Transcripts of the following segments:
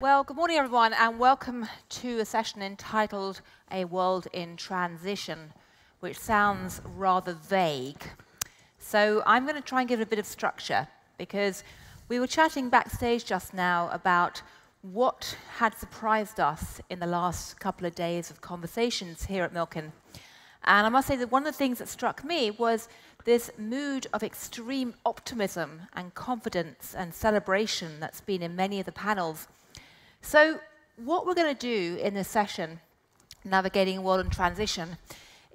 Well, good morning, everyone, and welcome to a session entitled A World in Transition, which sounds rather vague. So I'm going to try and give it a bit of structure, because we were chatting backstage just now about what had surprised us in the last couple of days of conversations here at Milken. And I must say that one of the things that struck me was this mood of extreme optimism and confidence and celebration that's been in many of the panels. So what we're going to do in this session, Navigating a World in Transition,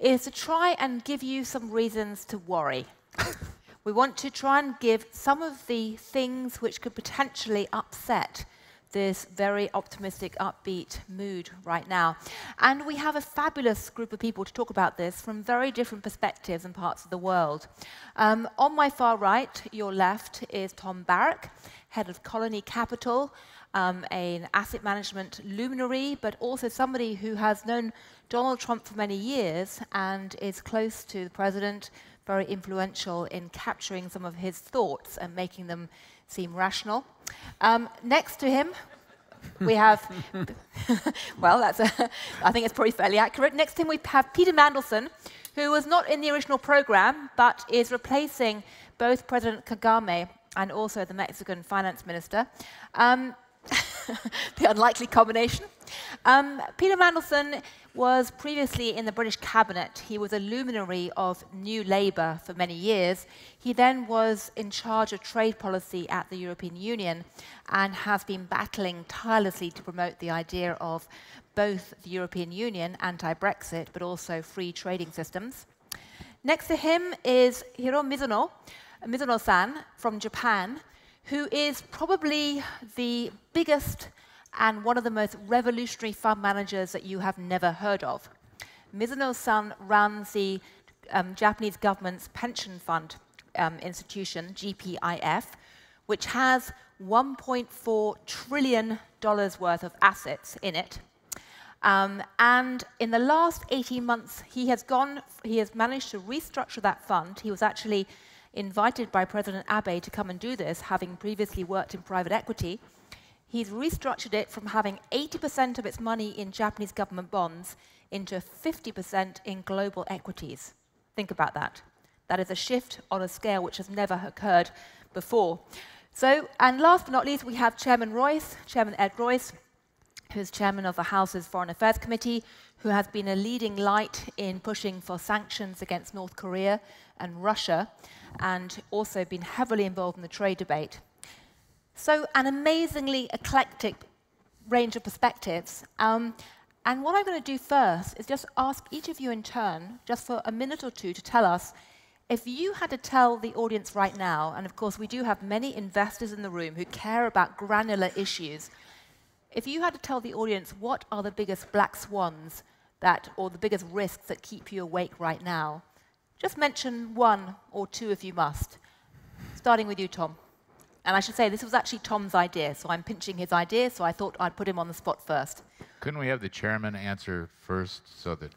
is to try and give you some reasons to worry. We want to try and give some of the things which could potentially upset this very optimistic, upbeat mood right now. And we have a fabulous group of people to talk about this from very different perspectives and parts of the world. On my far right, your left, is Tom Barrack, head of Colony Capital, an asset management luminary, but also somebody who has known Donald Trump for many years and is close to the president, very influential in capturing some of his thoughts and making them seem rational. Next to him, we have, well, I think it's probably fairly accurate. Next to him, we have Peter Mandelson, who was not in the original program, but is replacing both President Kagame and also the Mexican finance minister. The unlikely combination. Peter Mandelson was previously in the British cabinet. He was a luminary of New Labour for many years. He then was in charge of trade policy at the European Union and has been battling tirelessly to promote the idea of both the European Union, anti-Brexit, but also free trading systems. Next to him is Hiro Mizuno, Mizuno-san from Japan, who is probably the biggest and one of the most revolutionary fund managers that you have never heard of. Mizuno-san runs the Japanese government's pension fund institution, GPIF, which has $1.4 trillion worth of assets in it. And in the last 18 months, he has managed to restructure that fund. He was actually invited by President Abe to come and do this, having previously worked in private equity. He's restructured it from having 80% of its money in Japanese government bonds into 50% in global equities. Think about that. That is a shift on a scale which has never occurred before. So, and last but not least, we have Chairman Royce, Chairman Ed Royce, who's chairman of the House's Foreign Affairs Committee, who has been a leading light in pushing for sanctions against North Korea and Russia, and also been heavily involved in the trade debate. So an amazingly eclectic range of perspectives. And what I'm going to do first is just ask each of you in turn, just for a minute or two, to tell us, if you had to tell the audience right now, and of course we do have many investors in the room who care about granular issues, if you had to tell the audience what are the biggest black swans or the biggest risks that keep you awake right now, just mention one or two if you must. Starting with you, Tom. And I should say, this was actually Tom's idea, so I'm pinching his idea, so I thought I'd put him on the spot first. Couldn't we have the chairman answer first, so that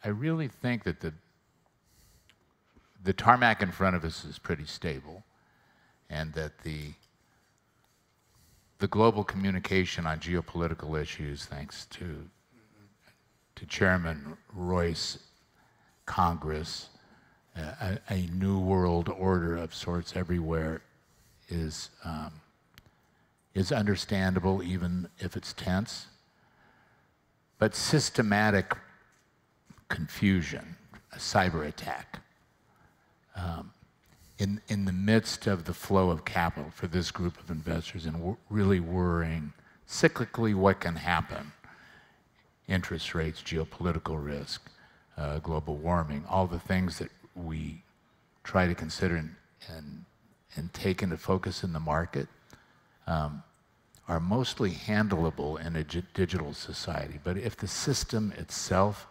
I really think that the tarmac in front of us is pretty stable, and that the global communication on geopolitical issues, thanks to Chairman Royce, Congress, a new world order of sorts everywhere, is understandable, even if it's tense. But systematic confusion, a cyber attack, in the midst of the flow of capital for this group of investors, and really worrying cyclically what can happen. Interest rates, geopolitical risk, global warming, all the things that we try to consider and take into focus in the market are mostly handleable in a digital society. But if the system itself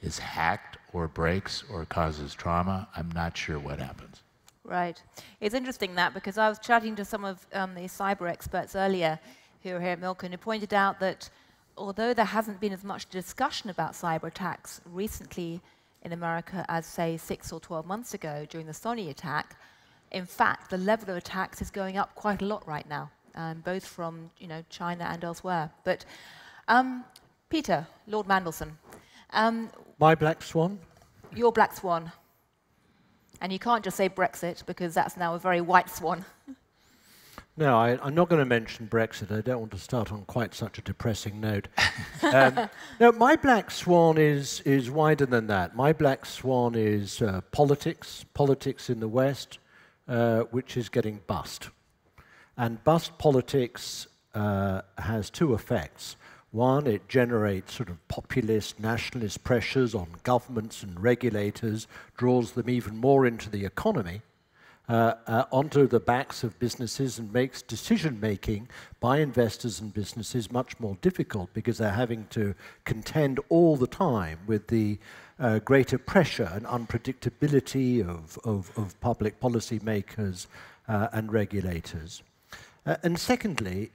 is hacked or breaks or causes trauma, I'm not sure what happens. Right. It's interesting that, because I was chatting to some of the cyber experts earlier who are here at Milken, who pointed out that although there hasn't been as much discussion about cyber attacks recently in America as, say, 6 or 12 months ago during the Sony attack, In fact, the level of attacks is going up quite a lot right now, both from China and elsewhere. But Peter, Lord Mandelson. My black swan? Your black swan. And you can't just say Brexit, because that's now a very white swan. No, I'm not going to mention Brexit. I don't want to start on quite such a depressing note. No, my black swan is wider than that. My black swan is politics in the West, which is getting bust. And bust politics has two effects. One, it generates sort of populist, nationalist pressures on governments and regulators, draws them even more into the economy, onto the backs of businesses, and makes decision-making by investors and businesses much more difficult, because they're having to contend all the time with the greater pressure and unpredictability of public policy makers and regulators. And secondly,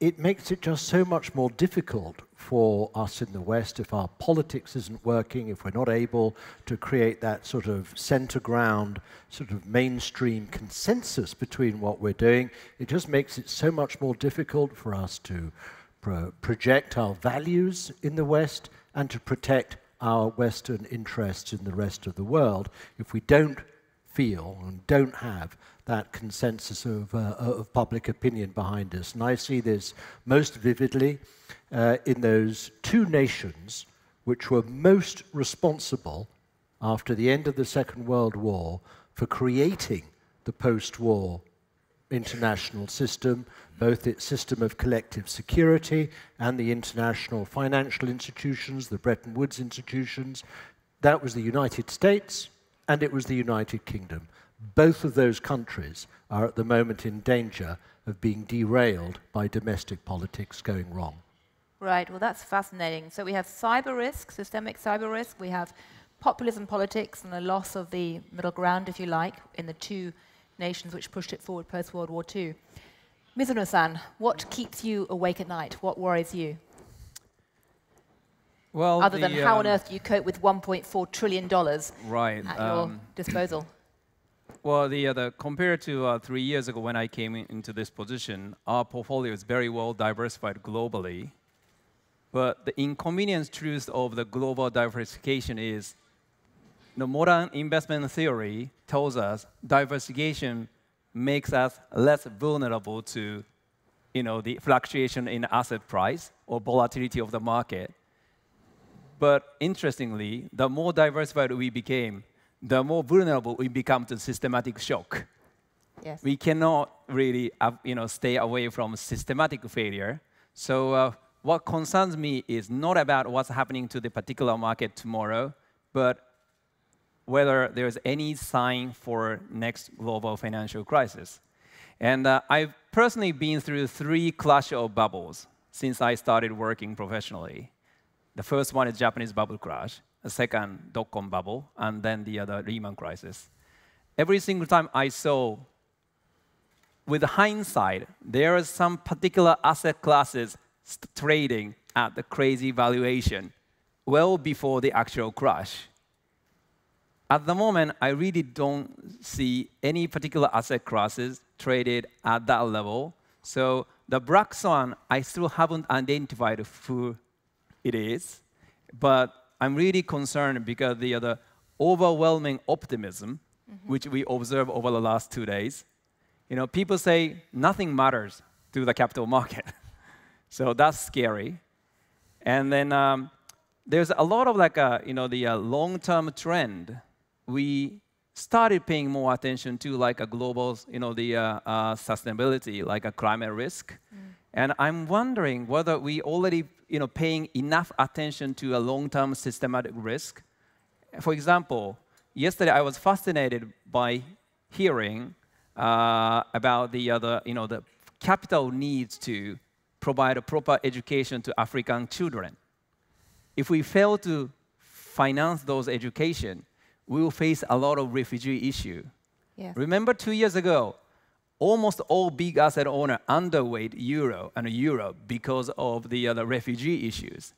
it makes it just so much more difficult for us in the West if our politics isn't working, if we're not able to create that sort of center ground, sort of mainstream consensus between what we're doing. It just makes it so much more difficult for us to project our values in the West and to protect our Western interests in the rest of the world if we don't feel and don't have that consensus of public opinion behind us. And I see this most vividly in those two nations which were most responsible after the end of the Second World War for creating the post-war international system, both its system of collective security and the international financial institutions, the Bretton Woods institutions. That was the United States and it was the United Kingdom. Both of those countries are at the moment in danger of being derailed by domestic politics going wrong. Right, well that's fascinating. So we have cyber risk, systemic cyber risk, we have populism politics and the loss of the middle ground, if you like, in the two nations which pushed it forward post-World War II. Mizuno-san, what keeps you awake at night? What worries you? Well, other than how on earth do you cope with $1.4 trillion right, at your disposal? Well, compared to 3 years ago when I came into this position, our portfolio is very well diversified globally. But the inconvenience truth of the global diversification is the modern investment theory tells us diversification makes us less vulnerable to the fluctuation in asset price or volatility of the market. But interestingly, the more diversified we became, the more vulnerable we become to systematic shock. Yes. We cannot really stay away from systematic failure. So what concerns me is not about what's happening to the particular market tomorrow, but whether there's any sign for next global financial crisis. And I've personally been through 3 clash of bubbles since I started working professionally. The first one is Japanese bubble crash, the second dot-com bubble, and then the other Lehman crisis. Every single time I saw, with hindsight, there are some particular asset classes trading at the crazy valuation well before the actual crash. At the moment, I really don't see any particular asset classes traded at that level. So the black swan, I still haven't identified who it is. But I'm really concerned because the overwhelming optimism, which we observe over the last 2 days, people say nothing matters to the capital market. So that's scary. And then there's a lot of the long-term trend. We started paying more attention to a global, sustainability, like a climate risk. And I'm wondering whether we already, paying enough attention to a long-term systematic risk. For example, yesterday I was fascinated by hearing about the capital needs to provide a proper education to African children. If we fail to finance those education, we will face a lot of refugee issue. Yes. Remember 2 years ago, almost all big asset owners underweight euro and Europe because of the refugee issues.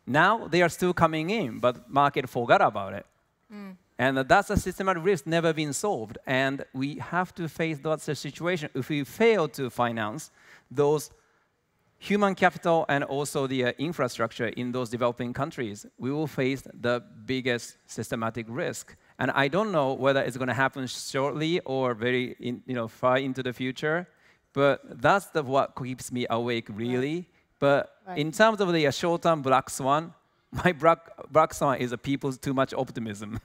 Now they are still coming in, but market forgot about it. And that's a systematic risk never been solved. And we have to face that situation. If we fail to finance those human capital and also the infrastructure in those developing countries, we will face the biggest systematic risk. And I don't know whether it's going to happen shortly or very far into the future, but that's what keeps me awake, really. Right. But in terms of the short-term black swan, my black swan is people's too much optimism.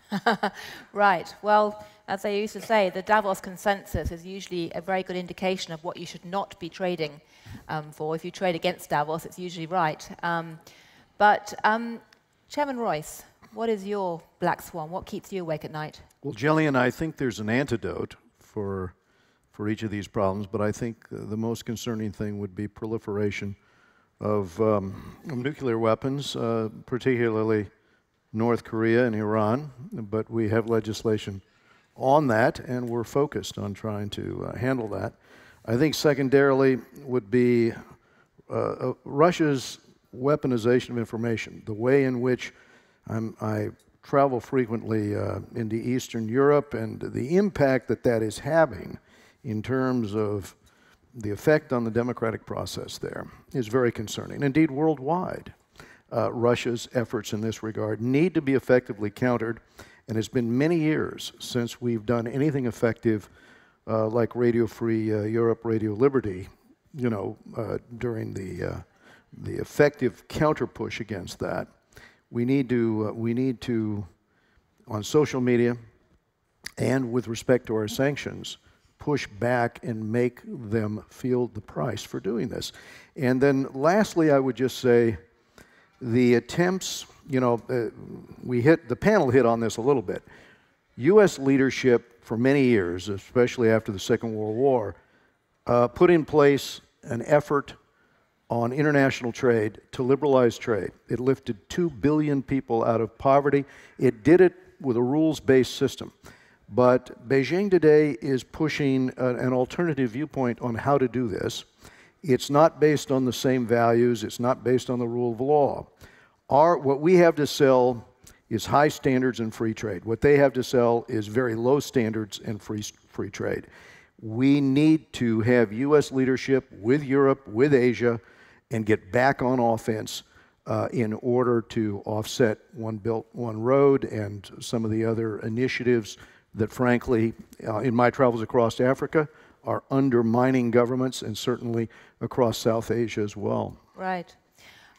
Right. Well, as I used to say, the Davos consensus is usually a very good indication of what you should not be trading for. If you trade against Davos, it's usually right. Chairman Royce, what is your black swan? What keeps you awake at night? Well, Gillian, I think there's an antidote for each of these problems, but I think the most concerning thing would be proliferation of nuclear weapons, particularly North Korea and Iran. But we have legislation on that, and we're focused on trying to handle that. I think secondarily would be Russia's weaponization of information, the way in which I travel frequently into Eastern Europe, and the impact that is having in terms of the effect on the democratic process there is very concerning. Indeed, worldwide, Russia's efforts in this regard need to be effectively countered, and it's been many years since we've done anything effective like Radio Free Europe, Radio Liberty, during the effective counter-push against that. We need to, on social media and with respect to our sanctions, push back and make them feel the price for doing this. And then lastly, I would just say the attempts, the panel hit on this a little bit. U.S. leadership for many years, especially after the Second World War, put in place an effort on international trade to liberalize trade. It lifted 2 billion people out of poverty. It did it with a rules-based system. But Beijing today is pushing an alternative viewpoint on how to do this. It's not based on the same values. It's not based on the rule of law. What we have to sell is high standards and free trade. What they have to sell is very low standards and free trade. We need to have U.S. leadership with Europe, with Asia, and get back on offense in order to offset One Belt, One Road and some of the other initiatives that, frankly, in my travels across Africa, are undermining governments, and certainly across South Asia as well. Right.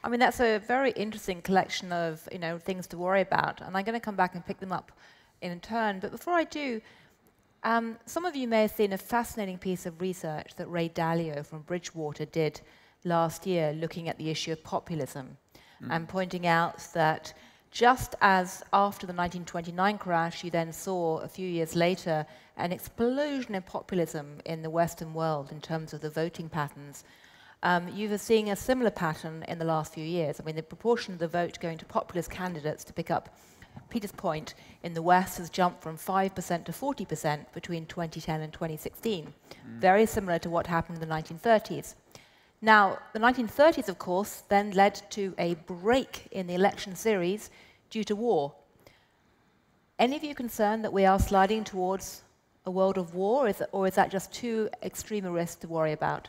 I mean, that's a very interesting collection of things to worry about, and I'm going to come back and pick them up in turn. But before I do, some of you may have seen a fascinating piece of research that Ray Dalio from Bridgewater did last year, looking at the issue of populism and pointing out that just as after the 1929 crash, you then saw a few years later an explosion in populism in the Western world in terms of the voting patterns. You were seeing a similar pattern in the last few years. I mean, the proportion of the vote going to populist candidates, to pick up Peter's point, in the West has jumped from 5% to 40% between 2010 and 2016. Very similar to what happened in the 1930s. Now, the 1930s, of course, then led to a break in the election series due to war. Any of you concerned that we are sliding towards a world of war, or is that just too extreme a risk to worry about?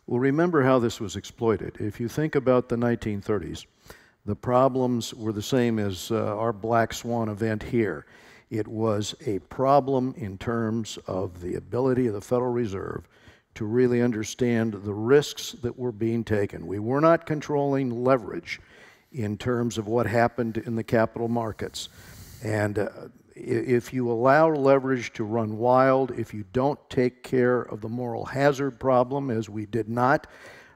Well, remember how this was exploited. If you think about the 1930s, the problems were the same as our Black Swan event here. It was a problem in terms of the ability of the Federal Reserve to really understand the risks that were being taken. We were not controlling leverage in terms of what happened in the capital markets. And if you allow leverage to run wild, if you don't take care of the moral hazard problem, as we did not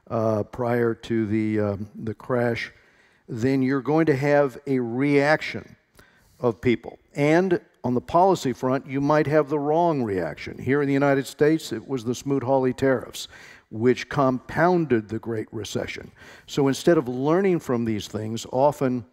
prior to the crash, then you're going to have a reaction of people. And on the policy front, you might have the wrong reaction. Here in the United States, it was the Smoot-Hawley tariffs, which compounded the Great Recession. So instead of learning from these things, often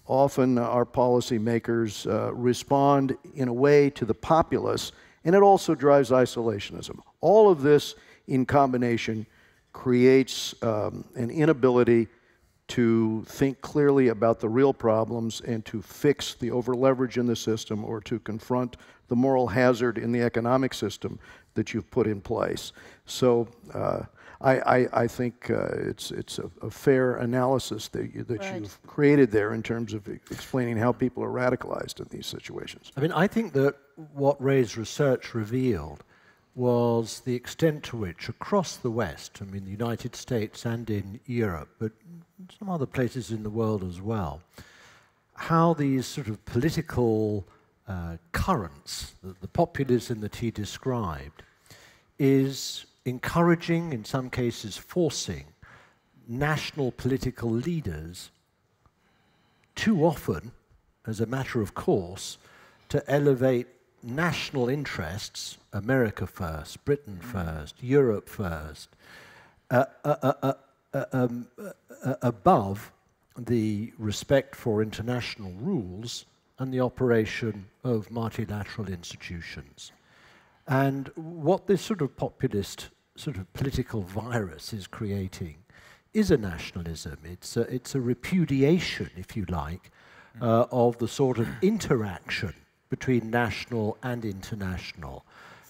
our policymakers respond in a way to the populace, and it also drives isolationism. All of this in combination creates an inability to think clearly about the real problems and to fix the over-leverage in the system or to confront the moral hazard in the economic system that you've put in place. So I think it's a fair analysis that you've created there in terms of explaining how people are radicalized in these situations. I mean, I think that what Ray's research revealed was the extent to which across the West, I mean the United States and in Europe, but some other places in the world as well, how these sort of political currents, the populism that he described, is encouraging, in some cases forcing, national political leaders too often, as a matter of course, to elevate national interests, America first, Britain first, Europe first, above the respect for international rules and the operation of multilateral institutions. And what this sort of populist sort of political virus is creating is a nationalism. It's a repudiation, if you like, of the sort of interaction between national and international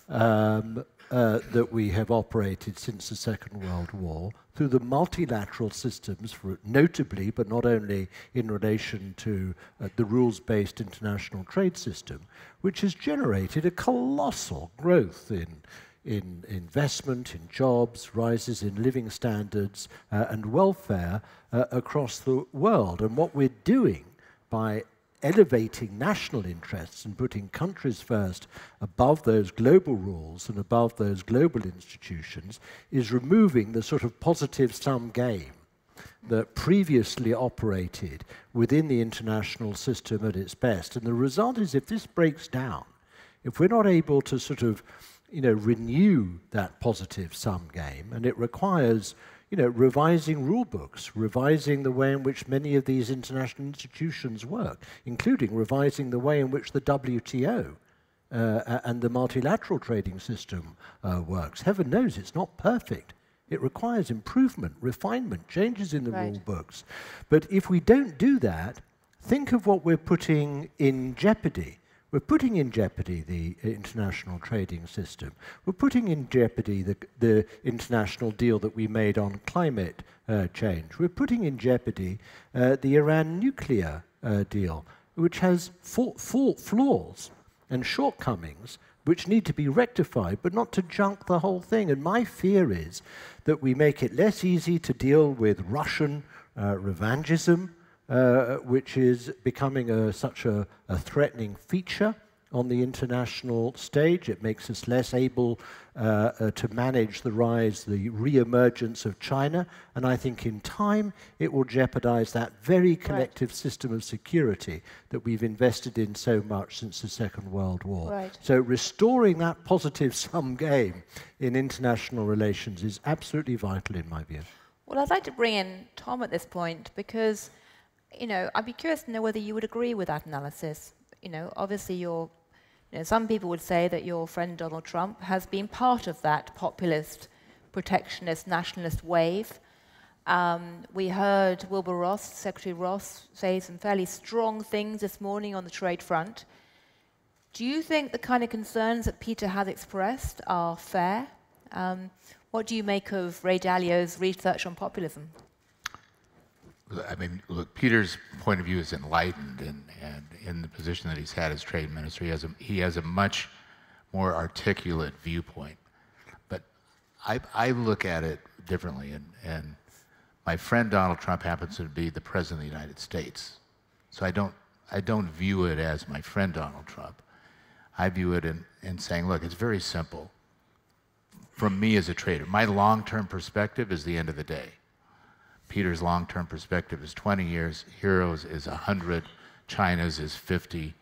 that we have operated since the Second World War through the multilateral systems, notably, but not only in relation to the rules-based international trade system, which has generated a colossal growth in investment, in jobs, rises in living standards and welfare across the world. And what we're doing by elevating national interests and putting countries first above those global rules and above those global institutions is removing the sort of positive sum game that previously operated within the international system at its best. And the result is, if this breaks down, if we're not able to sort of, renew that positive sum game, and it requires revising rule books, revising the way in which many of these international institutions work, including revising the way in which the WTO and the multilateral trading system works. Heaven knows it's not perfect. It requires improvement, refinement, changes in the rule books. But if we don't do that, think of what we're putting in jeopardy. We're putting in jeopardy the international trading system. We're putting in jeopardy the international deal that we made on climate change. We're putting in jeopardy the Iran nuclear deal, which has flaws and shortcomings which need to be rectified, but not to junk the whole thing. And my fear is that we make it less easy to deal with Russian revangism, which is becoming such a threatening feature on the international stage. It makes us less able to manage the re-emergence of China, and I think in time it will jeopardize that very collective system of security that we've invested in so much since the Second World War. So restoring that positive sum game in international relations is absolutely vital in my view. Well, I'd like to bring in Tom at this point, because I'd be curious to know whether you would agree with that analysis. Obviously some people would say that your friend Donald Trump has been part of that populist, protectionist, nationalist wave. We heard Wilbur Ross, Secretary Ross, say some fairly strong things this morning on the trade front. Do you think the kind of concerns that Peter has expressed are fair? What do you make of Ray Dalio's research on populism? I mean, look, Peter's point of view is enlightened, and in the position that he's had as trade minister, he has a much more articulate viewpoint. But I look at it differently, and my friend Donald Trump happens to be the president of the United States, so I don't view it as my friend Donald Trump. I view it in saying, look, it's very simple. From me as a trader, my long-term perspective is the end of the day. Peter's long-term perspective is 20 years, Hiro's is 100, China's is 50.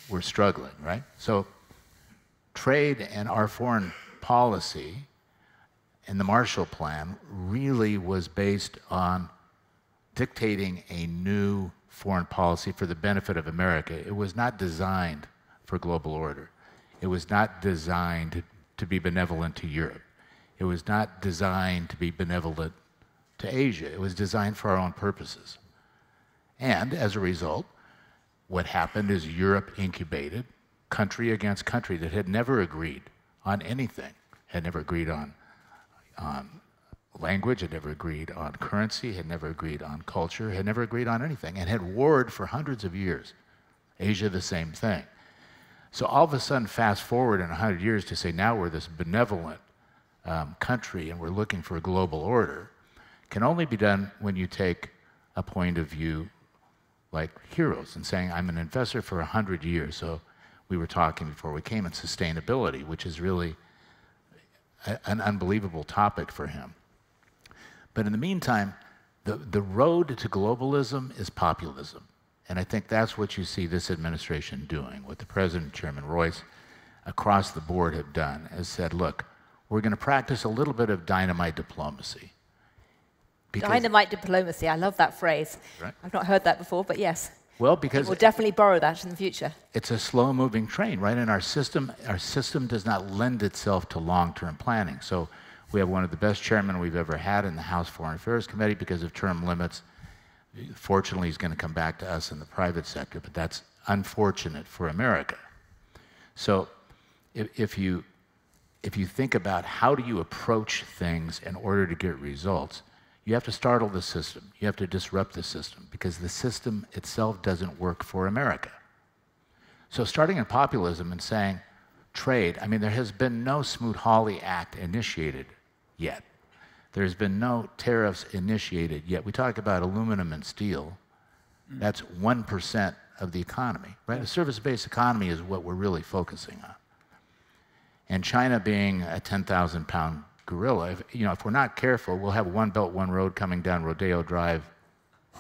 We're struggling, right? So trade and our foreign policy and the Marshall Plan really was based on dictating a new foreign policy for the benefit of America. It was not designed for global order. It was not designed to be benevolent to Europe. It was not designed to be benevolent to Asia. It was designed for our own purposes. And as a result, what happened is Europe incubated country against country that had never agreed on anything, had never agreed on language, had never agreed on currency, had never agreed on culture, had never agreed on anything, and had warred for hundreds of years. Asia, the same thing. So all of a sudden, fast forward in 100 years to say now we're this benevolent country and we're looking for a global order, can only be done when you take a point of view like Hiro's and saying, I'm an investor for 100 years. So we were talking before we came in sustainability, which is really an unbelievable topic for him. But in the meantime, the road to globalism is populism. And I think that's what you see this administration doing. What the President, Chairman Royce, across the board have done is said, look, we're going to practice a little bit of dynamite diplomacy. Dynamite diplomacy, I love that phrase. Right. I've not heard that before, but yes. Well, because we'll definitely borrow that in the future. It's a slow-moving train, right? And our system does not lend itself to long-term planning. So we have one of the best chairmen we've ever had in the House Foreign Affairs Committee because of term limits. Fortunately, he's going to come back to us in the private sector, but that's unfortunate for America. So if you think about how do you approach things in order to get results, you have to startle the system. You have to disrupt the system because the system itself doesn't work for America. So starting in populism and saying trade, I mean, there has been no Smoot-Hawley Act initiated yet. There's been no tariffs initiated yet. We talk about aluminum and steel. That's 1% of the economy, right? A service-based economy is what we're really focusing on. And China being a 10,000-pound gorilla, if we're not careful, we'll have one belt, one road coming down Rodeo Drive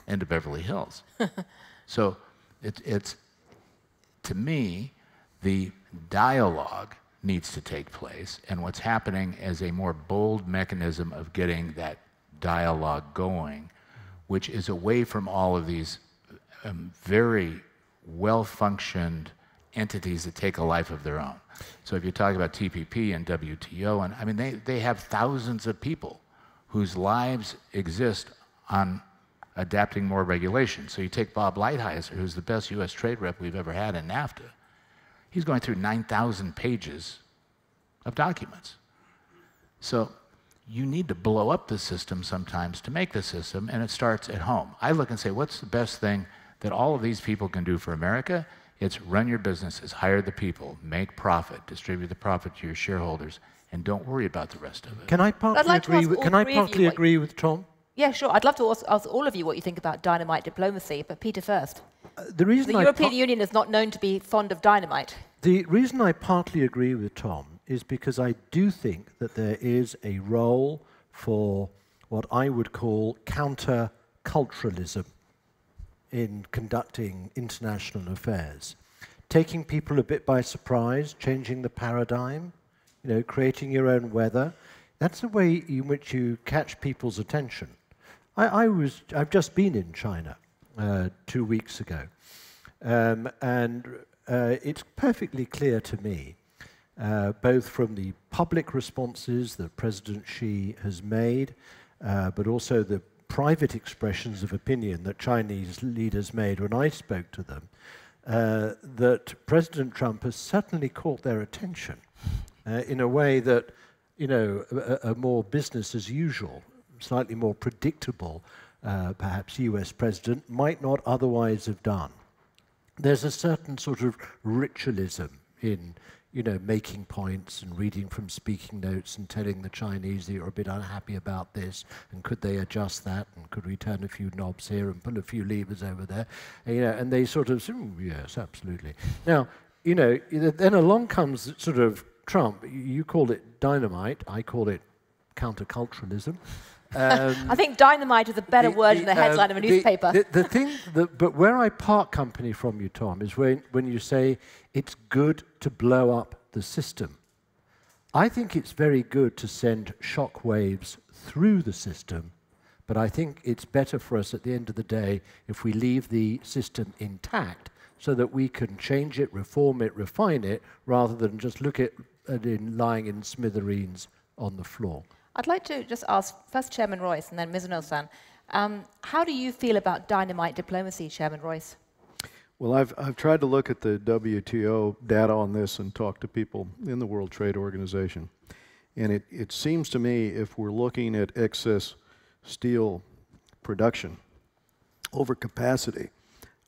into Beverly Hills. So it's, to me, the dialogue needs to take place, and what's happening is a more bold mechanism of getting that dialogue going, which is away from all of these very well-functioned entities that take a life of their own. So if you talk about TPP and WTO, and I mean, they have thousands of people whose lives exist on adapting more regulation. So you take Bob Lighthizer, who's the best U.S. trade rep we've ever had in NAFTA. He's going through 9,000 pages of documents. So you need to blow up the system sometimes to make the system, and it starts at home. I look and say, what's the best thing that all of these people can do for America? It's run your businesses, hire the people, make profit, distribute the profit to your shareholders, and don't worry about the rest of it. Can I partly agree with Tom? Yeah, sure. I'd love to ask all of you what you think about dynamite diplomacy, but Peter first. The European Union is not known to be fond of dynamite. The reason I partly agree with Tom is because I do think that there is a role for what I would call counter-culturalism in conducting international affairs. Taking people a bit by surprise, changing the paradigm, creating your own weather. That's the way in which you catch people's attention. I've just been in China 2 weeks ago, and it's perfectly clear to me, both from the public responses that President Xi has made, but also the private expressions of opinion that Chinese leaders made when I spoke to them, that President Trump has certainly caught their attention in a way that, a more business as usual, slightly more predictable, perhaps US president might not otherwise have done. There's a certain sort of ritualism in, making points and reading from speaking notes and telling the Chinese that you're a bit unhappy about this, and could they adjust that, and could we turn a few knobs here and pull a few levers over there, and they sort of say, yes, absolutely. Now, then along comes sort of Trump. You call it dynamite, I call it counterculturalism. I think dynamite is a better word in the headline of a newspaper. But where I part company from you, Tom, is when you say it's good to blow up the system. I think it's very good to send shock waves through the system, but I think it's better for us at the end of the day if we leave the system intact so that we can change it, reform it, refine it, rather than just look at it lying in smithereens on the floor. I'd like to just ask first Chairman Royce and then Mizuno-san. How do you feel about dynamite diplomacy, Chairman Royce? Well, I've tried to look at the WTO data on this and talk to people in the World Trade Organization. And it seems to me if we're looking at excess steel production, overcapacity,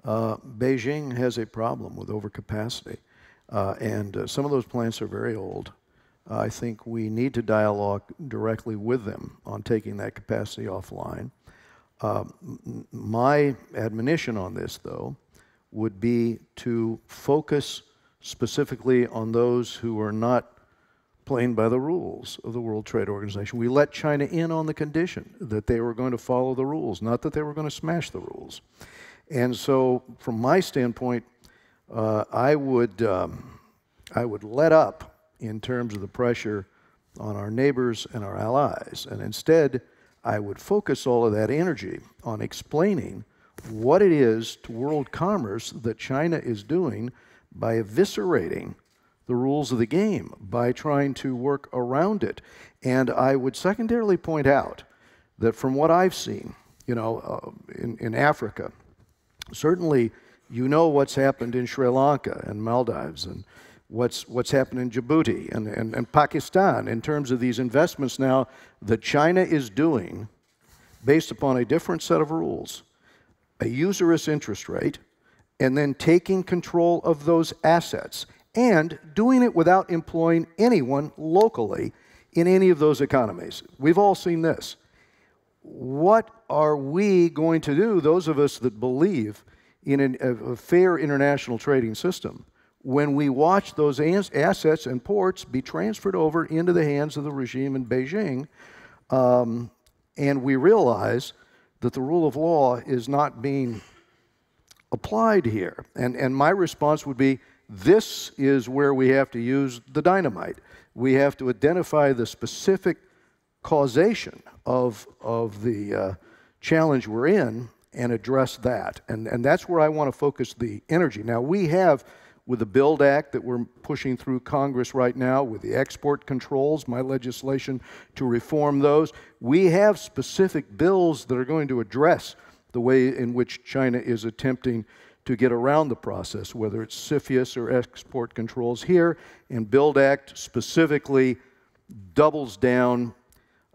Beijing has a problem with overcapacity. And some of those plants are very old. I think we need to dialogue directly with them on taking that capacity offline. My admonition on this, though, would be to focus specifically on those who are not playing by the rules of the World Trade Organization. We let China in on the condition that they were going to follow the rules, not that they were going to smash the rules. And so, from my standpoint, I would let up in terms of the pressure on our neighbors and our allies, and instead, I would focus all of that energy on explaining what it is to world commerce that China is doing by eviscerating the rules of the game, by trying to work around it. And I would secondarily point out that from what I've seen, you know, in Africa, certainly you know what's happened in Sri Lanka and Maldives and what's happened in Djibouti and Pakistan in terms of these investments now that China is doing based upon a different set of rules, a usurious interest rate, and then taking control of those assets and doing it without employing anyone locally in any of those economies. We've all seen this. What are we going to do, those of us that believe in a fair international trading system, when we watch those assets and ports be transferred over into the hands of the regime in Beijing, and we realize that the rule of law is not being applied here? And my response would be, this is where we have to use the dynamite. We have to identify the specific causation of the challenge we're in and address that. And that's where I want to focus the energy. Now, we have, with the BUILD Act that we're pushing through Congress right now, with the export controls, my legislation to reform those, we have specific bills that are going to address the way in which China is attempting to get around the process, whether it's CFIUS or export controls here. And BUILD Act specifically doubles down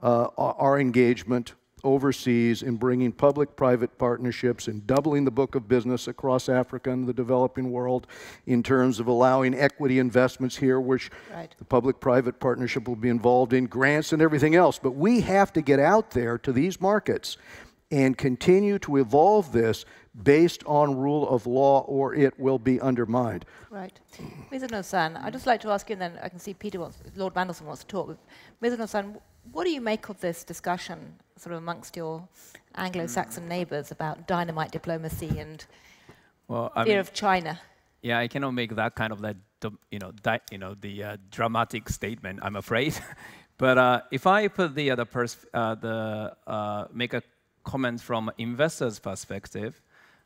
our engagement overseas in bringing public-private partnerships and doubling the book of business across Africa and the developing world in terms of allowing equity investments here, which the public-private partnership will be involved in, grants and everything else. But we have to get out there to these markets and continue to evolve this based on rule of law, or it will be undermined. Right. Mizuno-san, I'd just like to ask you, and then I can see Lord Mandelson wants to talk. Mizuno-san, what do you make of this discussion sort of amongst your Anglo-Saxon neighbors about dynamite diplomacy and fear of China? Yeah, I cannot make that kind of dramatic statement, I'm afraid. But if I put make a comment from investors' perspective,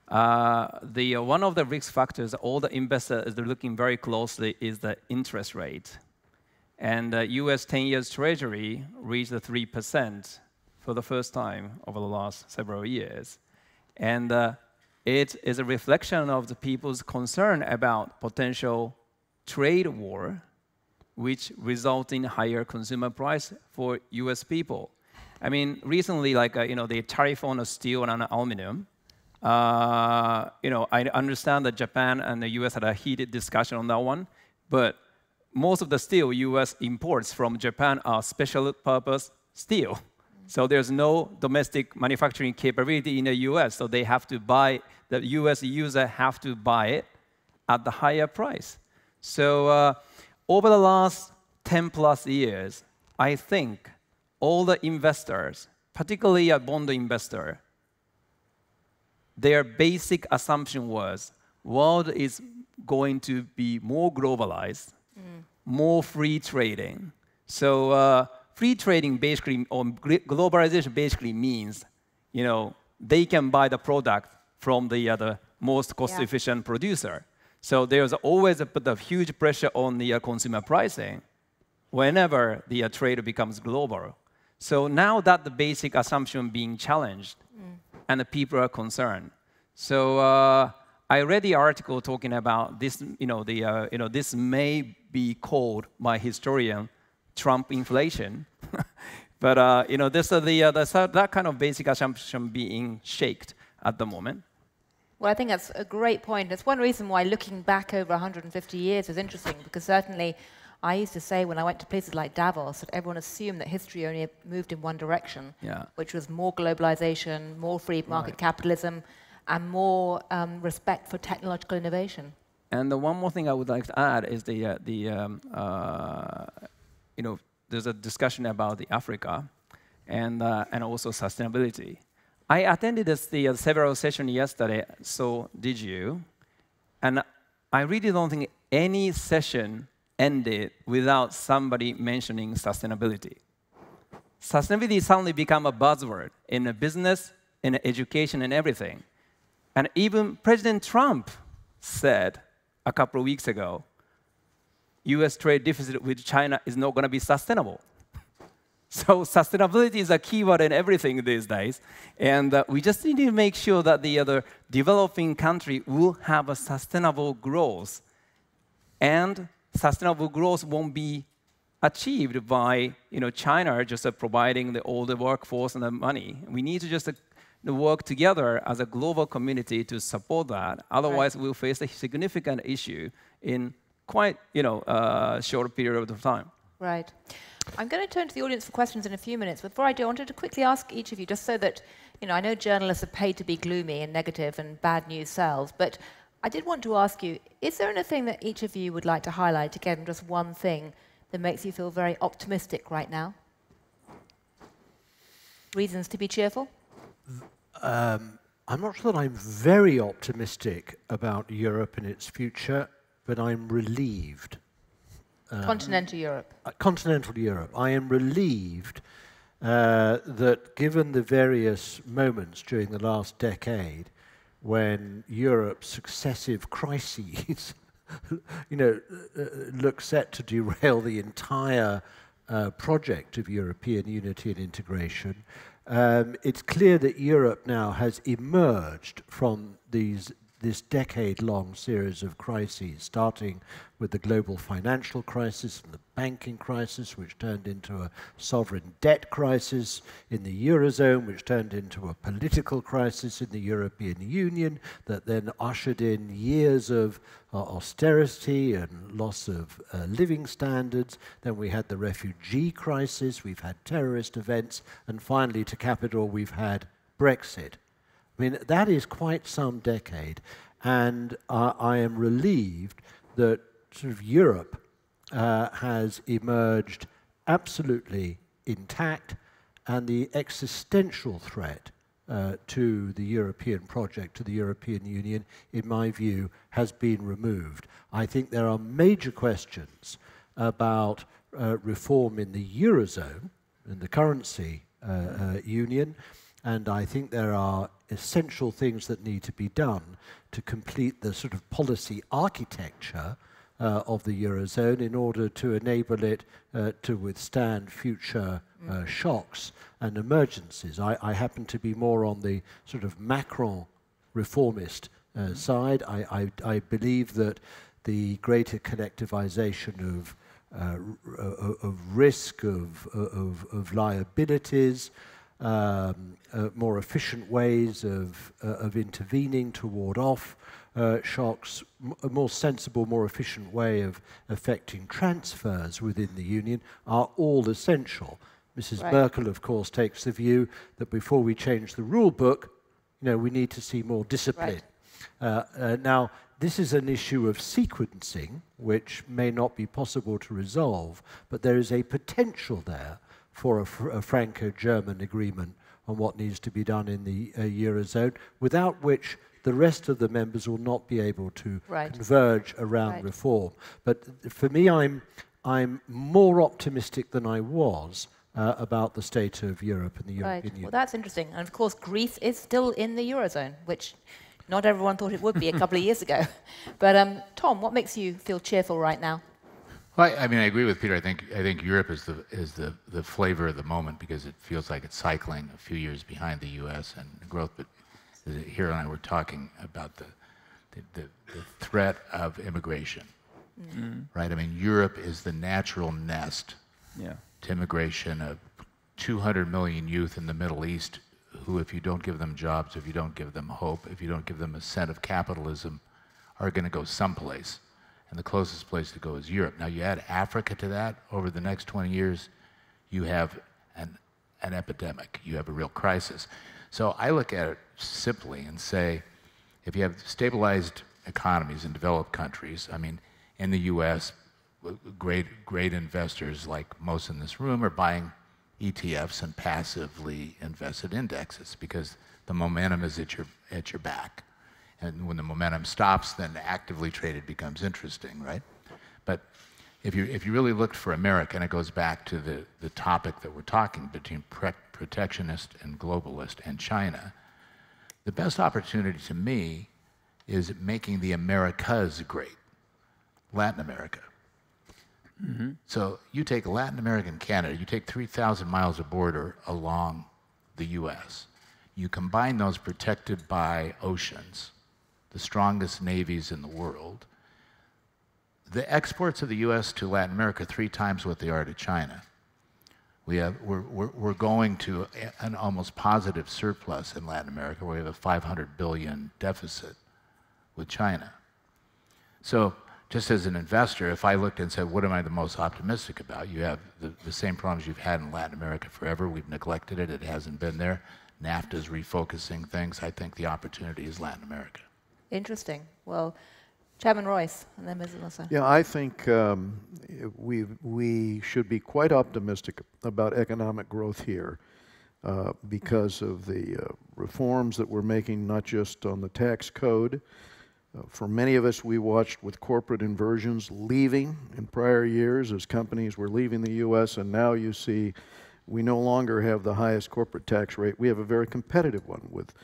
one of the risk factors all the investors are looking very closely is the interest rate. And US 10-year Treasury reached 3% for the first time over the last several years. And it is a reflection of the people's concern about potential trade war, which result in higher consumer price for US people. I mean, recently, the tariff on steel and on aluminum, I understand that Japan and the US had a heated discussion on that one, but most of the steel US imports from Japan are special purpose steel. So there's no domestic manufacturing capability in the US, so they have to buy, the US user have to buy it at the higher price. So over the last 10 plus years, I think all the investors, particularly a bond investor, their basic assumption was world is going to be more globalized, more free trading. So free trading basically, or globalization basically means, they can buy the product from the most cost-efficient producer. So there's always a huge pressure on the consumer pricing whenever the trade becomes global. So now that the basic assumption being challenged, and the people are concerned. So I read the article talking about this. This may be called by historian Trump inflation, but that kind of basic assumption being shaked at the moment. Well, I think that's a great point. It's one reason why looking back over 150 years is interesting, because certainly I used to say when I went to places like Davos that everyone assumed that history only moved in one direction, which was more globalization, more free market capitalism, and more respect for technological innovation. And the one more thing I would like to add is there's a discussion about the Africa and also sustainability. I attended the several sessions yesterday, so did you. And I really don't think any session ended without somebody mentioning sustainability. Sustainability suddenly become a buzzword in a business, in education, and everything. And even President Trump said a couple of weeks ago, US trade deficit with China is not going to be sustainable. So sustainability is a keyword in everything these days. And we just need to make sure that the other developing country will have a sustainable growth. And sustainable growth won't be achieved by China just providing all the workforce and the money. We need to just work together as a global community to support that. Otherwise, we'll face a significant issue in quite short period of time. Right. I'm going to turn to the audience for questions in a few minutes. Before I do, I wanted to quickly ask each of you, just so that, I know journalists are paid to be gloomy and negative and bad news sells, but I did want to ask you, is there anything that each of you would like to highlight, again, just one thing that makes you feel very optimistic right now? Reasons to be cheerful? I'm not sure that I'm very optimistic about Europe and its future, but I'm relieved. Continental Europe. Continental Europe. I am relieved that given the various moments during the last decade when Europe's successive crises look set to derail the entire project of European unity and integration, it's clear that Europe now has emerged from this decade-long series of crises, starting with the global financial crisis and the banking crisis, which turned into a sovereign debt crisis in the Eurozone, which turned into a political crisis in the European Union, that then ushered in years of austerity and loss of living standards. Then we had the refugee crisis, we've had terrorist events, and finally, to cap it all, we've had Brexit. I mean, that is quite some decade, and I am relieved that sort of Europe has emerged absolutely intact, and the existential threat to the European project, to the European Union, in my view, has been removed. I think there are major questions about reform in the Eurozone, in the currency union, and I think there are essential things that need to be done to complete the sort of policy architecture of the Eurozone in order to enable it to withstand future shocks and emergencies. I happen to be more on the sort of Macron reformist side. I believe that the greater collectivization of risk, of liabilities, more efficient ways of intervening to ward off shocks, a more sensible, more efficient way of affecting transfers within the Union are all essential. Mrs. Merkel, of course, takes the view that before we change the rule book, we need to see more discipline. Now, this is an issue of sequencing, which may not be possible to resolve, but there is a potential there for a Franco-German agreement on what needs to be done in the Eurozone, without which the rest of the members will not be able to converge around reform. But for me, I'm more optimistic than I was about the state of Europe and the European Union. Well, that's interesting. And of course, Greece is still in the Eurozone, which not everyone thought it would be a couple of years ago. But Tom, what makes you feel cheerful right now? Well, I mean, I agree with Peter. I think Europe is the flavor of the moment because it feels like it's cycling a few years behind the U.S. and growth. But Hiro and I were talking about the threat of immigration, right? I mean, Europe is the natural nest to immigration of 200 million youth in the Middle East who, if you don't give them jobs, if you don't give them hope, if you don't give them a scent of capitalism, are going to go someplace. And the closest place to go is Europe. Now, you add Africa to that, over the next 20 years, you have an epidemic. You have a real crisis. So I look at it simply and say, if you have stabilized economies in developed countries, I mean, in the U.S., great investors, like most in this room, are buying ETFs and passively invested indexes because the momentum is at your back. And when the momentum stops, then actively traded becomes interesting, right? But if you really looked for America, and it goes back to the topic that we're talking between protectionist and globalist and China, the best opportunity to me is making the Americas great, Latin America. So you take Latin America and Canada, you take 3,000 miles of border along the U.S. You combine those protected by oceans, the strongest navies in the world. The exports of the U.S. to Latin America are 3 times what they are to China. We're going to an almost positive surplus in Latin America, where we have a $500 billion deficit with China. So just as an investor, if I looked and said, what am I the most optimistic about? You have the same problems you've had in Latin America forever. We've neglected it. It hasn't been there. NAFTA is refocusing things. I think the opportunity is Latin America. Interesting. Well, Chairman Royce, and then Ms. Milken. Yeah, I think we should be quite optimistic about economic growth here because of the reforms that we're making, not just on the tax code. For many of us, we watched with corporate inversions leaving in prior years as companies were leaving the U.S., and now you see we no longer have the highest corporate tax rate. We have a very competitive one with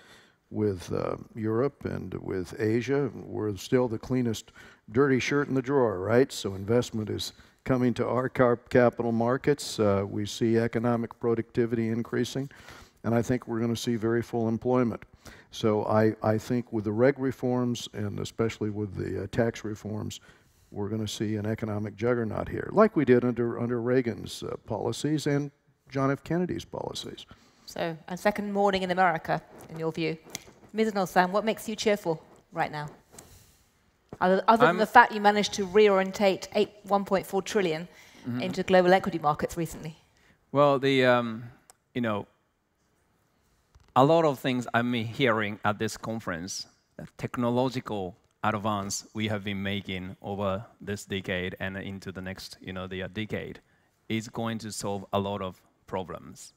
Europe and with Asia. We're still the cleanest dirty shirt in the drawer, right? So investment is coming to our capital markets. We see economic productivity increasing, and I think we're going to see very full employment. So I think with the reg reforms, and especially with the tax reforms, we're going to see an economic juggernaut here, like we did under Reagan's policies and John F. Kennedy's policies. So, a second morning in America, in your view. Ms. Milken, what makes you cheerful right now? Other than the fact you managed to reorientate 1.4 trillion into global equity markets recently. Well, a lot of things I'm hearing at this conference, the technological advance we have been making over this decade and into the next, the decade, is going to solve a lot of problems.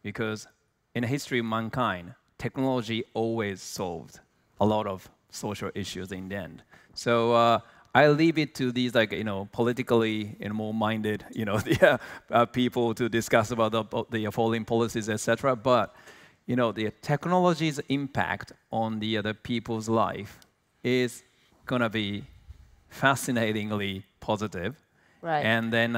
Because in the history of mankind, technology always solved a lot of social issues in the end. So I leave it to these, politically more minded, people to discuss about the foreign policies, etc. But the technology's impact on the other people's life is going to be fascinatingly positive. Right. And then,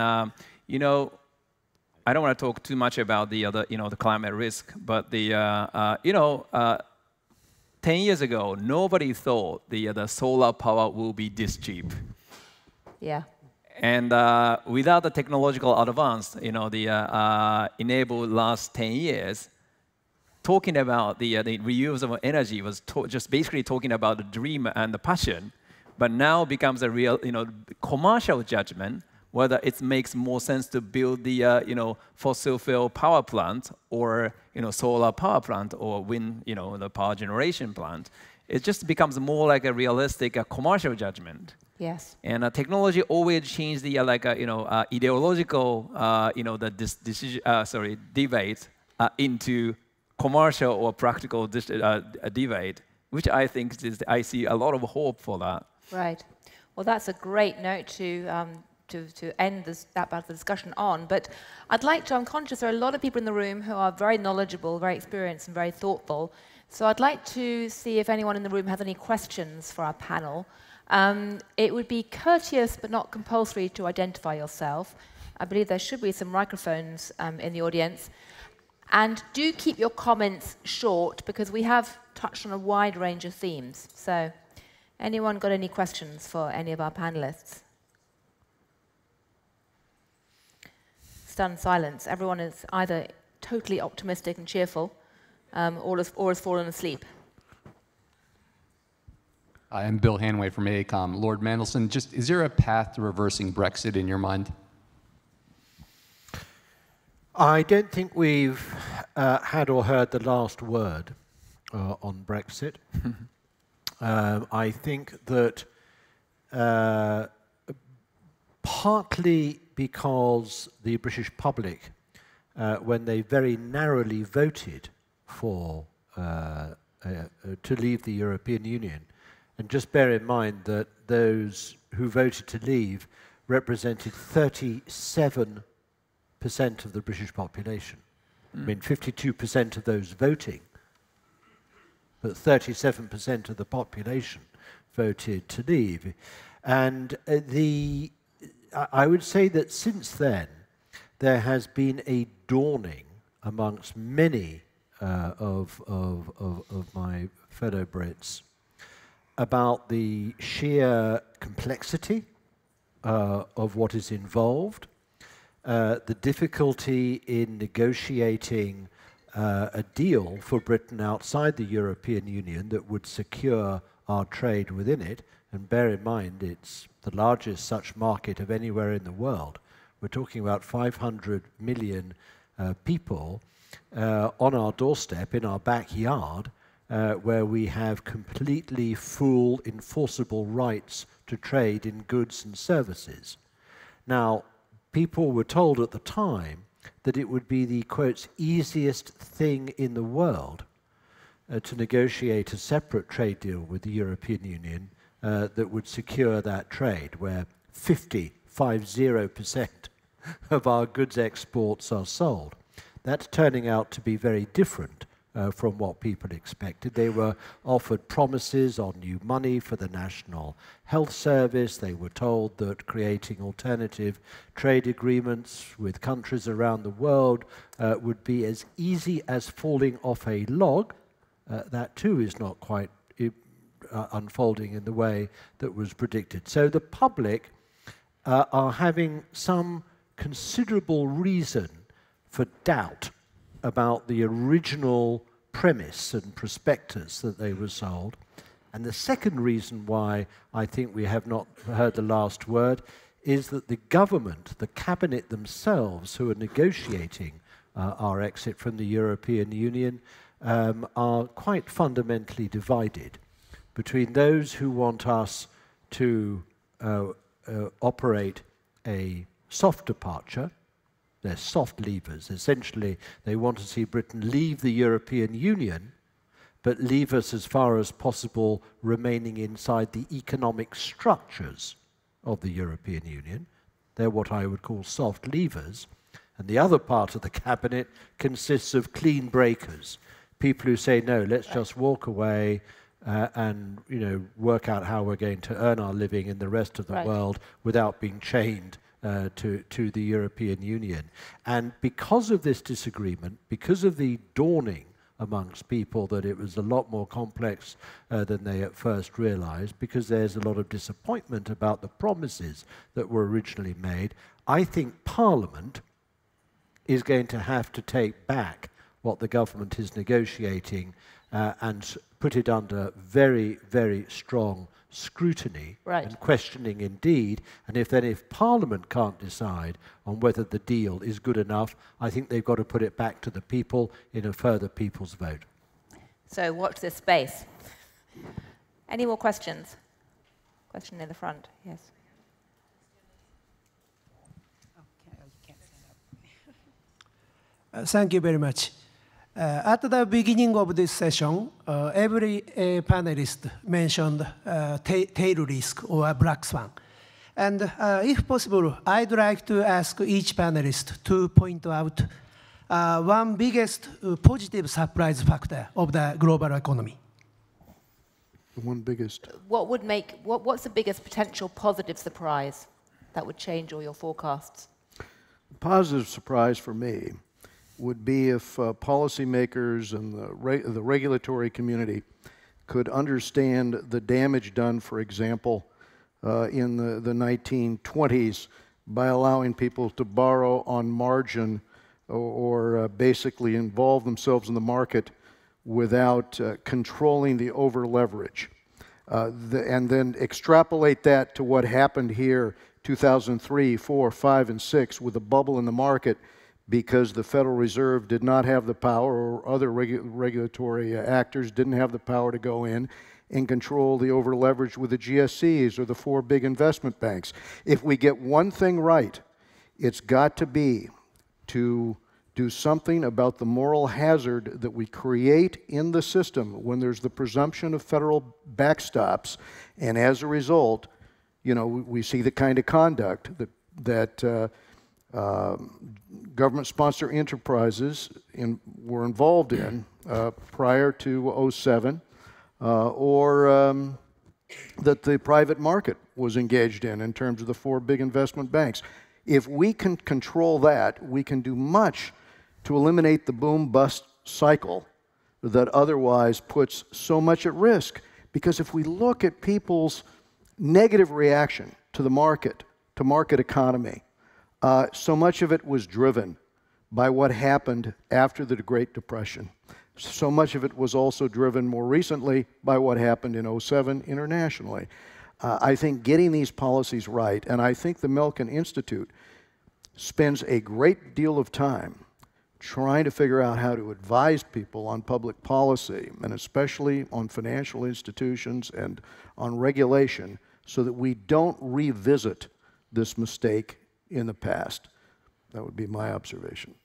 I don't want to talk too much about the other, the climate risk, but 10 years ago, nobody thought the solar power will be this cheap. Yeah. And without the technological advance, enabled last 10 years, talking about the reusable energy was just basically talking about the dream and the passion, but now becomes a real, commercial judgment whether it makes more sense to build the, fossil fuel power plant or, solar power plant or wind, the power generation plant. It just becomes more like a realistic commercial judgment. Yes. And technology always changed the, ideological, debate into commercial or practical debate, which I think I see a lot of hope for that. Right. Well, that's a great note to end that part of the discussion on. But I'd like to, I'm conscious there are a lot of people in the room who are very knowledgeable, very experienced, and very thoughtful. So I'd like to see if anyone in the room has any questions for our panel. It would be courteous but not compulsory to identify yourself. I believe there should be some microphones in the audience. And do keep your comments short, because we have touched on a wide range of themes. So, anyone got any questions for any of our panelists? Stunned silence. Everyone is either totally optimistic and cheerful, or has fallen asleep. I'm Bill Hanway from AECOM. Lord Mandelson, is there a path to reversing Brexit in your mind? I don't think we've had or heard the last word on Brexit. I think that partly because the British public, when they very narrowly voted for to leave the European Union, and just bear in mind that those who voted to leave represented 37% of the British population. I mean, 52% of those voting, but 37% of the population voted to leave. And I would say that since then, there has been a dawning amongst many of my fellow Brits about the sheer complexity of what is involved, the difficulty in negotiating a deal for Britain outside the European Union that would secure our trade within it. And bear in mind, it's the largest such market of anywhere in the world. We're talking about 500 million people on our doorstep, in our backyard, where we have completely full enforceable rights to trade in goods and services. Now, people were told at the time that it would be the, quote, easiest thing in the world to negotiate a separate trade deal with the European Union that would secure that trade, where 50% of our goods exports are sold. That's turning out to be very different from what people expected. They were offered promises on new money for the National Health Service. They were told that creating alternative trade agreements with countries around the world would be as easy as falling off a log. That too is not quite unfolding in the way that was predicted. So the public are having some considerable reason for doubt about the original premise and prospectus that they were sold. And the second reason why I think we have not heard the last word is that the government, the cabinet themselves, who are negotiating our exit from the European Union, are quite fundamentally divided between those who want us to operate a soft departure. They're soft levers. Essentially, they want to see Britain leave the European Union, but leave us as far as possible remaining inside the economic structures of the European Union. They're what I would call soft levers. And the other part of the cabinet consists of clean breakers, people who say, no, let's just walk away and work out how we're going to earn our living in the rest of the world without being chained to the European Union. And because of this disagreement, because of the dawning amongst people that it was a lot more complex than they at first realized, because there's a lot of disappointment about the promises that were originally made, I think Parliament is going to have to take back what the government is negotiating and put it under very, very strong scrutiny and questioning indeed. And if Parliament can't decide on whether the deal is good enough, I think they've got to put it back to the people in a further people's vote. So watch this space. Any more questions? Question in the front, yes. Thank you very much. At the beginning of this session, every panelist mentioned tail risk or black swan. And if possible, I'd like to ask each panelist to point out one biggest positive surprise factor of the global economy. The one biggest. What's the biggest potential positive surprise that would change all your forecasts? The positive surprise for me would be if policymakers and the regulatory community could understand the damage done, for example, in the 1920s by allowing people to borrow on margin or basically involve themselves in the market without controlling the over-leverage. And then extrapolate that to what happened here 2003, 4, 5, and 6 with a bubble in the market because the Federal Reserve did not have the power, or other regulatory actors didn't have the power to go in and control the over-leverage with the GSEs or the 4 big investment banks. If we get one thing right, it's got to be to do something about the moral hazard that we create in the system when there's the presumption of federal backstops, and as a result, you know, we see the kind of conduct that government-sponsored enterprises were involved in prior to 07, or that the private market was engaged in terms of the 4 big investment banks. If we can control that, we can do much to eliminate the boom-bust cycle that otherwise puts so much at risk. Because if we look at people's negative reaction to the market, to market economy, so much of it was driven by what happened after the Great Depression. So much of it was also driven more recently by what happened in 07 internationally. I think getting these policies right, and I think the Milken Institute spends a great deal of time trying to figure out how to advise people on public policy, and especially on financial institutions and on regulation, so that we don't revisit this mistake in the past. That would be my observation.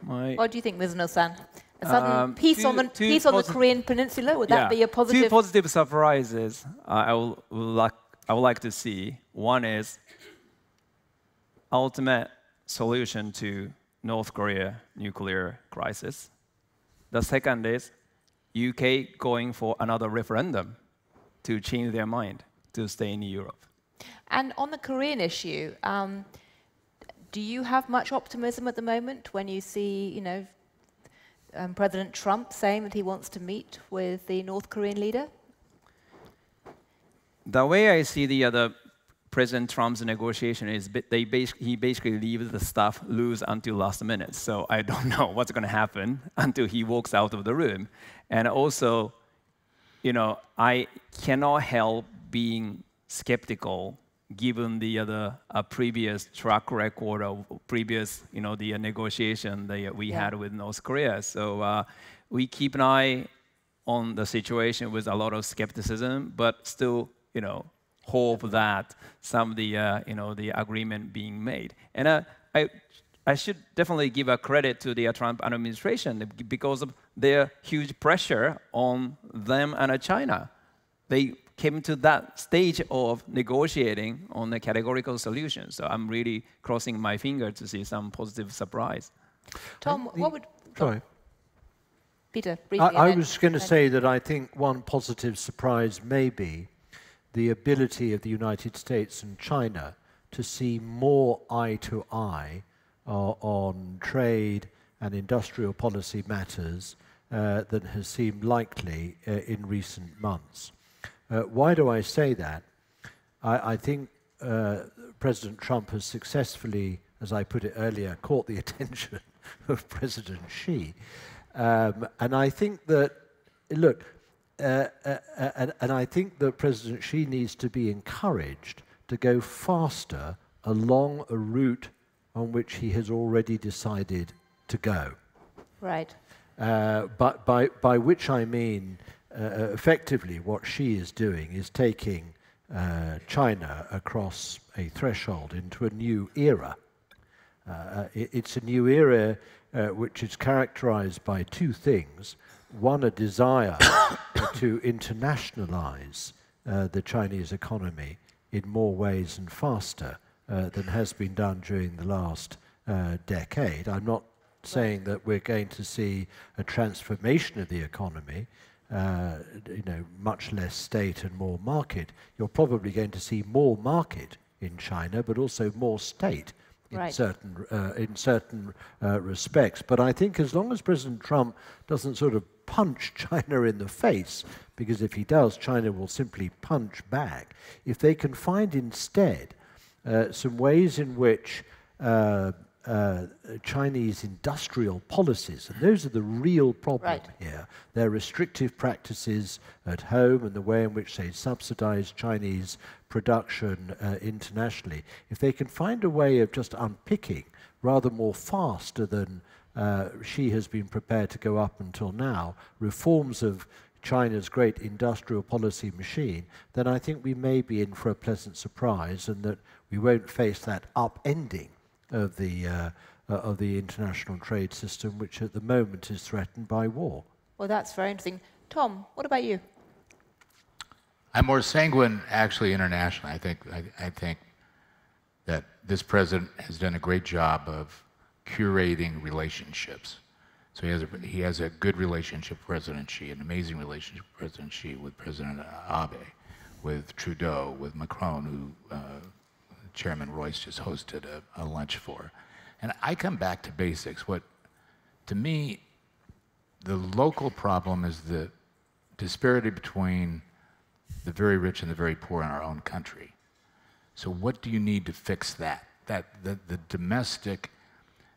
What do you think, Mizuno-san? A sudden peace on the Korean Peninsula, would that be a positive? 2 positive surprises I would like to see. One is ultimate solution to North Korea nuclear crisis. The second is UK going for another referendum to change their mind to stay in Europe. And on the Korean issue, do you have much optimism at the moment when you see, you know, President Trump saying that he wants to meet with the North Korean leader? The way I see the President Trump's negotiation is he basically leaves the stuff loose until last minute. So I don't know what's going to happen until he walks out of the room. And also, you know, I cannot help being skeptical given the previous track record of previous, you know, the negotiation that we had with North Korea. So we keep an eye on the situation with a lot of skepticism, but still, you know, hope that some of the, you know, the agreement being made. And I should definitely give a credit to the Trump administration because of their huge pressure on them and China. They came to that stage of negotiating on the categorical solution. So I'm really crossing my finger to see some positive surprise. Tom, what would... Sorry. Peter, briefly. I was going to say that I think one positive surprise may be the ability of the United States and China to see more eye to eye on trade and industrial policy matters than has seemed likely in recent months. Why do I say that? I think President Trump has successfully, as I put it earlier, caught the attention of President Xi. And I think that, look, and I think that President Xi needs to be encouraged to go faster along a route on which he has already decided to go. Right. But by which I mean, effectively, what Xi is doing is taking China across a threshold into a new era. It's a new era which is characterized by 2 things. One, a desire to internationalize the Chinese economy in more ways and faster than has been done during the last decade. I'm not saying that we're going to see a transformation of the economy, much less state and more market, you're probably going to see more market in China, but also more state in certain respects. But I think as long as President Trump doesn't sort of punch China in the face, because if he does, China will simply punch back. If they can find instead some ways in which Chinese industrial policies, and those are the real problem here, their restrictive practices at home and the way in which they subsidize Chinese production internationally, if they can find a way of just unpicking rather more faster than Xi has been prepared to go up until now, reforms of China's great industrial policy machine, then I think we may be in for a pleasant surprise, and that we won't face that upending of the international trade system, which at the moment is threatened by war. Well, that's very interesting. Tom, what about you? I'm more sanguine, actually, internationally. I think that this president has done a great job of curating relationships. So he has a good relationship with President Xi, an amazing relationship with President Xi, with President Abe, with Trudeau, with Macron, who Chairman Royce just hosted a lunch for. And I come back to basics. To me, the local problem is the disparity between the very rich and the very poor in our own country. So what do you need to fix that? The domestic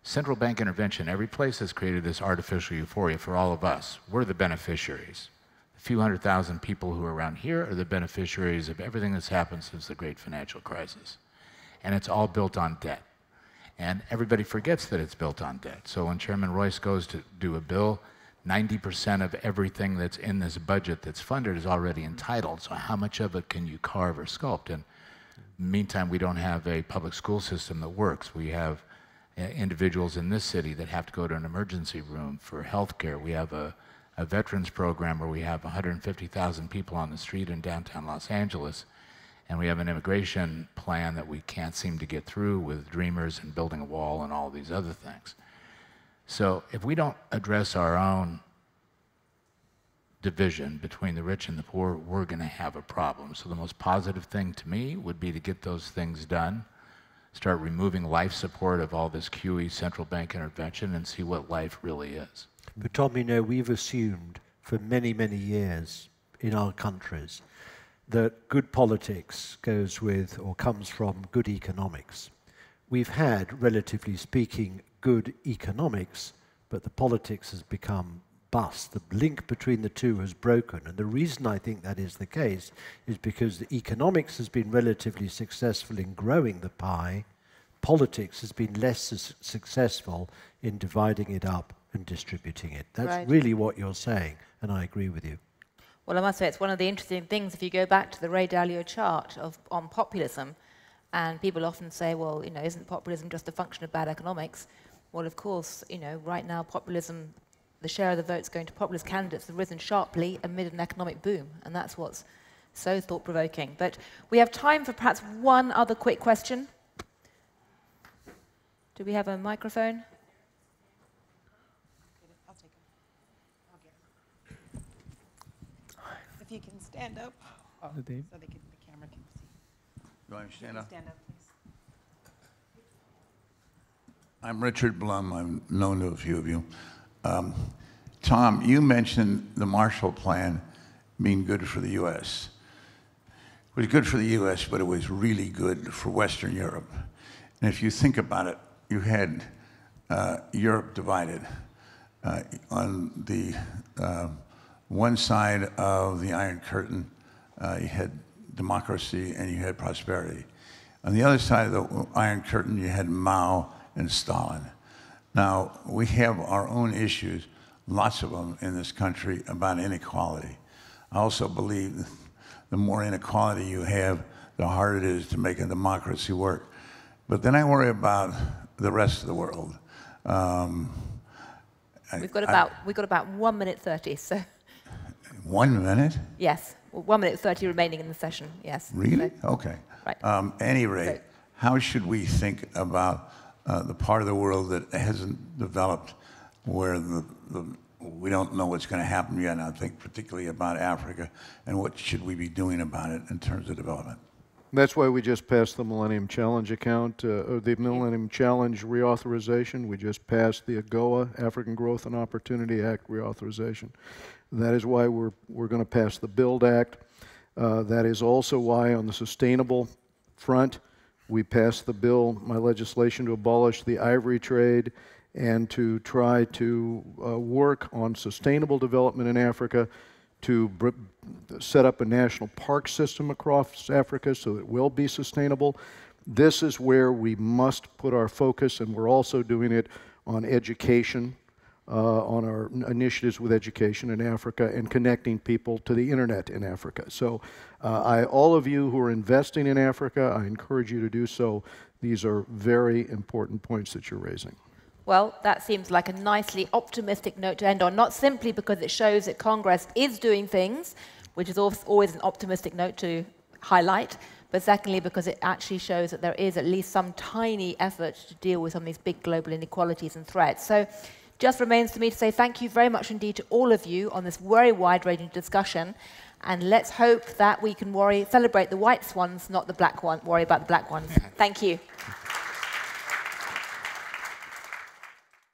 central bank intervention, every place has created this artificial euphoria for all of us. We're the beneficiaries. The few 100,000 people who are around here are the beneficiaries of everything that's happened since the great financial crisis. And it's all built on debt. And everybody forgets that it's built on debt. So when Chairman Royce goes to do a bill, 90% of everything that's in this budget that's funded is already entitled. So how much of it can you carve or sculpt? And meantime, we don't have a public school system that works. We have individuals in this city that have to go to an emergency room for health care. We have a veterans program where we have 150,000 people on the street in downtown Los Angeles. And we have an immigration plan that we can't seem to get through with Dreamers and building a wall and all these other things. So if we don't address our own division between the rich and the poor, we're going to have a problem. So the most positive thing to me would be to get those things done, start removing life support of all this QE central bank intervention, and see what life really is. But Tom, we've assumed for many, many years in our countries that good politics goes with or comes from good economics. We've had, relatively speaking, good economics, but the politics has become bust. The link between the two has broken. And the reason I think that is the case is because the economics has been relatively successful in growing the pie. Politics has been less successful in dividing it up and distributing it. That's really what you're saying, and I agree with you. Well, I must say it's one of the interesting things if you go back to the Ray Dalio chart on populism, and people often say, well, isn't populism just a function of bad economics? Well, of course, right now populism, the share of the votes going to populist candidates has risen sharply amid an economic boom, and that's what's so thought-provoking. But we have time for perhaps one other quick question. Do we have a microphone? If you can stand up, so the camera can see. Do I stand up? Stand up, please. I'm Richard Blum. I'm known to a few of you. Tom, you mentioned the Marshall Plan being good for the U.S. It was good for the U.S., but it was really good for Western Europe. And if you think about it, you had Europe divided on the one side of the Iron Curtain, you had democracy and you had prosperity. On the other side of the Iron Curtain, you had Mao and Stalin. Now, we have our own issues, lots of them in this country, about inequality. I also believe the more inequality you have, the harder it is to make a democracy work. But then I worry about the rest of the world. We've got about 1 minute 30, so. 1 minute? Yes, 1 minute 30 remaining in the session, yes. Really? Okay. Right. Any rate, how should we think about the part of the world that hasn't developed where we don't know what's going to happen yet, and I think particularly about Africa, and what should we be doing about it in terms of development. That's why we just passed the Millennium Challenge account, or the Millennium Challenge reauthorization. We just passed the AGOA, African Growth and Opportunity Act reauthorization. That is why we're going to pass the BUILD Act. That is also why on the sustainable front, we passed the bill, my legislation to abolish the ivory trade and to try to work on sustainable development in Africa, to set up a national park system across Africa so it will be sustainable. This is where we must put our focus, and we're also doing it on education, on our initiatives with education in Africa and connecting people to the internet in Africa. So all of you who are investing in Africa, I encourage you to do so. These are very important points that you're raising. Well, that seems like a nicely optimistic note to end on, not simply because it shows that Congress is doing things, which is always an optimistic note to highlight, but secondly because it actually shows that there is at least some tiny effort to deal with some of these big global inequalities and threats. So just remains for me to say thank you very much indeed to all of you on this very wide-ranging discussion, and let's hope that we can celebrate the white swans, not the black ones, worry about the black ones. Thank you.